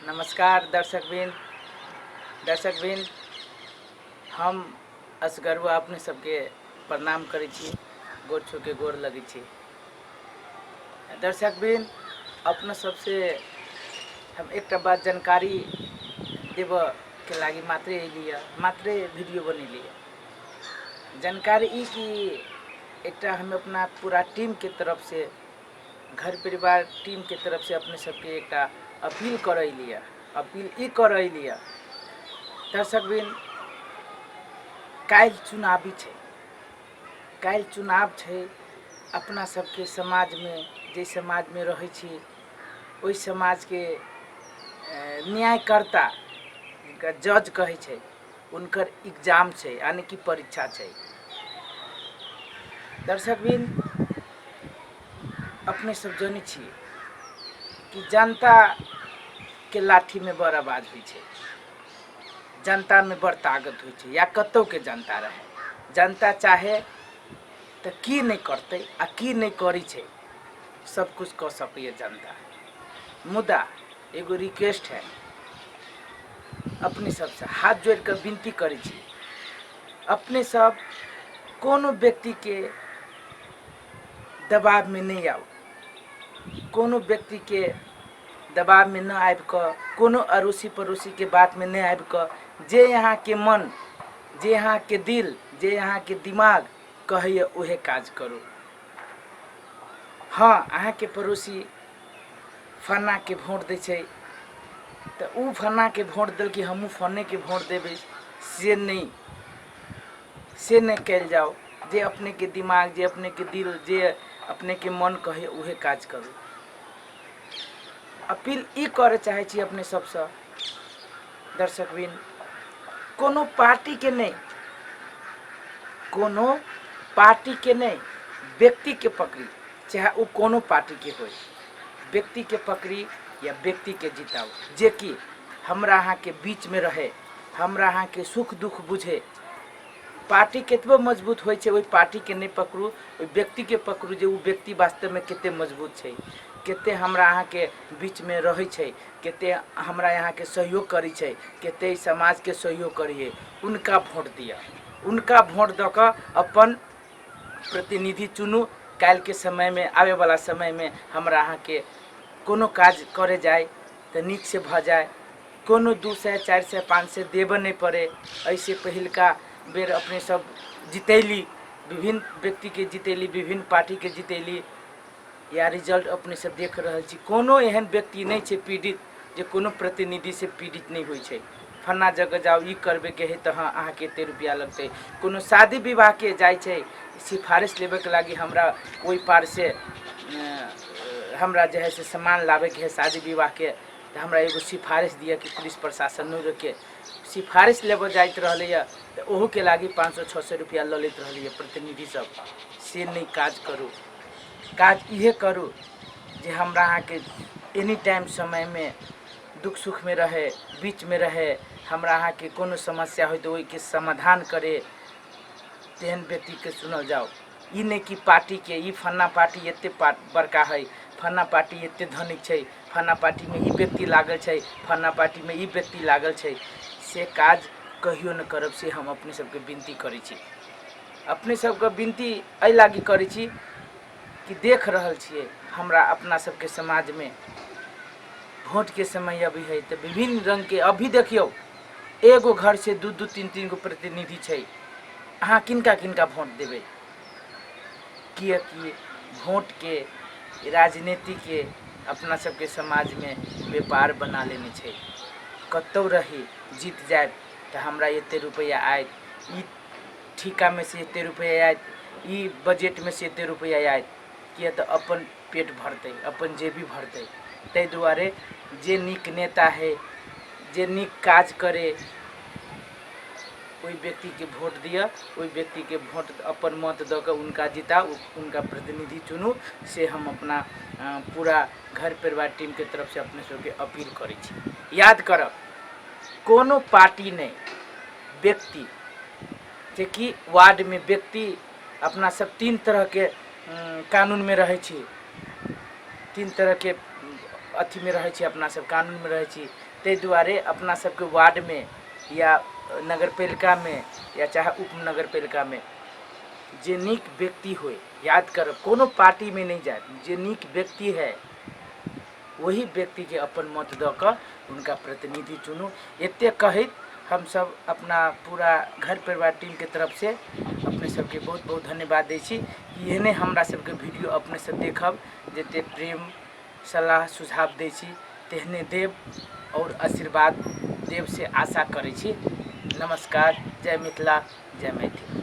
नमस्कार दर्शकबिन हम असगरुआ अपने सबके प्रणाम करै छी, गोर छू के गोर लगै छी। दर्शकबिन अपना सबसे हम एक बात जानकारी देव के लागी मात्रे अलिए, मात्रे वीडियो बनेलिए। जानकारी ई कि एक हम अपना पूरा टीम के तरफ से, घर परिवार टीम के तरफ से अपने सबके एक अपील करैलिए। अपील ई करैलिए दर्शकबिन, काल्हि चुनावी छै, काल्हि चुनाव छै। अपना सबके समाज में, जे समाज में रहै छी, ओइ समाज के न्यायकर्ता जज कहै छै, उनकर एग्जाम छै, यानी कि परीक्षा छै। दर्शकबिन अपने सब जानै छियै कि जनता के लाठी में बड़ आवाज होइ छै, जनता में बड़ ताकत होइ छै। या कतौ के जनता रहे, जनता चाहे तो की नहीं करते आ की नहीं करी छै, सब कुछ कह सकैए जनता। मुदा एगो रिक्वेस्ट है, अपने सबसे हाथ जोड़ कर विनती करै छी, अपने सब कोनो व्यक्ति के दबाव में नहीं आओ, कोनो व्यक्ति के दबाव में न आबि कऽ, कोनो अड़ोसी पड़ोसी के बात में नहीं आबि कऽ, जे यहाँ के मन, जे यहाँ के दिल, जे यहाँ के दिमाग कहैए उहे काज करू। हाँ, अहाँ के पड़ोसी फन्ना के वोट दै छै तो उ फन्ना के वोट दिल कि हमहूँ फन्ने के वोट देबै, से नहीं कल जाओ। जे अपने के दिमाग, जे अपने के दिल, जे अपने के मन कहे उहे काज करू। अपील ई करे चाहे छी अपने सबसे दर्शकबिन, कोनो पार्टी के नहीं, कोनो पार्टी के नहीं, व्यक्ति के पकड़ी, चाहे वो कोनो पार्टी के हो, व्यक्ति के पकड़ी या व्यक्ति के जिताओ, जे कि हमरा अहाँ के बीच में रहे, हमरा अहाँ के सुख दुख बुझे। पार्टी केतबो मजबूत होइ छै, ओइ पार्टी के नहीं पकड़ू, ओइ व्यक्ति के पकड़ू, जे वो व्यक्ति वास्तव में केते मजबूत छै, केते हमरा अहाँ के बीच में रहै छै, केते हमरा यहाँ के सहयोग करै छै, केते समाज के सहयोग करिए। उनका वोट दिया, उनका वोट दऽ कऽ अपन प्रतिनिधि चुनू। काल्हि के समय में, आवे वाला समय में हमरा अहाँ के कोनो काज करे जाए तो नीक से भ जाए, कोनो 200, 400, 500 देबऽ नहीं पड़े। ऐसे पहिलका बेर अपने सब जितैली, विभिन्न व्यक्ति के जितैली, विभिन्न पार्टी के जितैली। या रिजल्ट अपने सब देख रहल छी, कोनो एहन व्यक्ति नहीं छै पीड़ित जे कोनो प्रतिनिधि से पीड़ित नहीं होइ छै। फन्ना जगह जाओ, ई करबे के है तो हाँ अहाँ के एते रुपया लगते। कोनो शादी विवाह के जाय छै, सिफारिश लेबे के लागी हमरा ओइ पार से हमरा जे है से सामान लावे के है शादी विवाह के, तो हमरा एगो सिफारिश दिया कि पुलिस प्रशासन नहीं रोके। सिफारिश लेबऽ जाइत रहलैए तो ओहू के लागी 500-600 रुपया लऽ लैत रहलैए प्रतिनिधि सब। से नहीं काज करू, काज इहे करू जे हमरा अहाँ के एनी टाइम समय में दुख सुख में रहे, बीच में रहे, हमरा अहाँ के कोनो समस्या हो तो ओइ के समाधान करे, तेहन व्यक्ति के चुनल जाओ। ई नहीं कि पार्टी के, ई फन्ना पार्टी एते बड़का है, फन्ना पार्टी एते धनिक छै, फन्ना पार्टी में ई व्यक्ति लागल छै, फन्ना पार्टी में ई व्यक्ति लागल छै, से काज कहियो न करब। से हम अपने सबके विनती करै छी, अपने सबके विनती एहि लागी करै छी कि देख रहल छियै हमरा अपना सबके समाज में वोट के समय अभी है तो विभिन्न रंग के, अभी देखियो एगो घर से 2-2, 3-3 गो प्रतिनिधि छै। अहाँ किनका किनका वोट देबै? किएकि वोट के, राजनीति के अपना सबके समाज में व्यापार बना लेने छै। कतौ रही जीत जाए तो हमरा एते रुपया आयत, ई ठिका में से एते रुपया आयत, ई बजट में से एते रुपया आयत, किया तो अपन पेट भरतै, अपन जेबी भरतै। तै दुआरे जे नीक नेता है, जे नीक काज करे, ओइ व्यक्ति के वोट दिया, ओइ व्यक्ति के वोट अपन मत दऽ कऽ उनका जिताउ, उनका प्रतिनिधि चुनू। से हम अपना पूरा घर परिवार टीम के तरफ से अपने सबके अपील करै छी। याद करब, कोनो पार्टी नहीं, व्यक्ति, जे कि वार्ड में व्यक्ति अपना सब 3 तरह के कानून में रहे छी, 3 तरह के अथी में रहे छी, अपना सब कानून में रहे छी, ते दुआरे अपना सबके वार्ड में या नगर पालिका में या चाहे उप नगर पालिका में जे नीक व्यक्ति होय, याद करब कोनो पार्टी में नहीं जाए, जे नीक व्यक्ति है वही व्यक्ति के अपन मत दऽ कऽ उनका प्रतिनिधि चुनू। एते कहैत हम सब अपना पूरा घर परिवार टीम के तरफ से अपने सबके बहुत बहुत धन्यवाद दै छी कि एहने हमरा सबके वीडियो अपने से देखब, जते प्रेम सलाह सुझाव दै छी तेहने देव और आशीर्वाद देव से आशा करै छी। नमस्कार, जय मिथिला, जय मैथिली।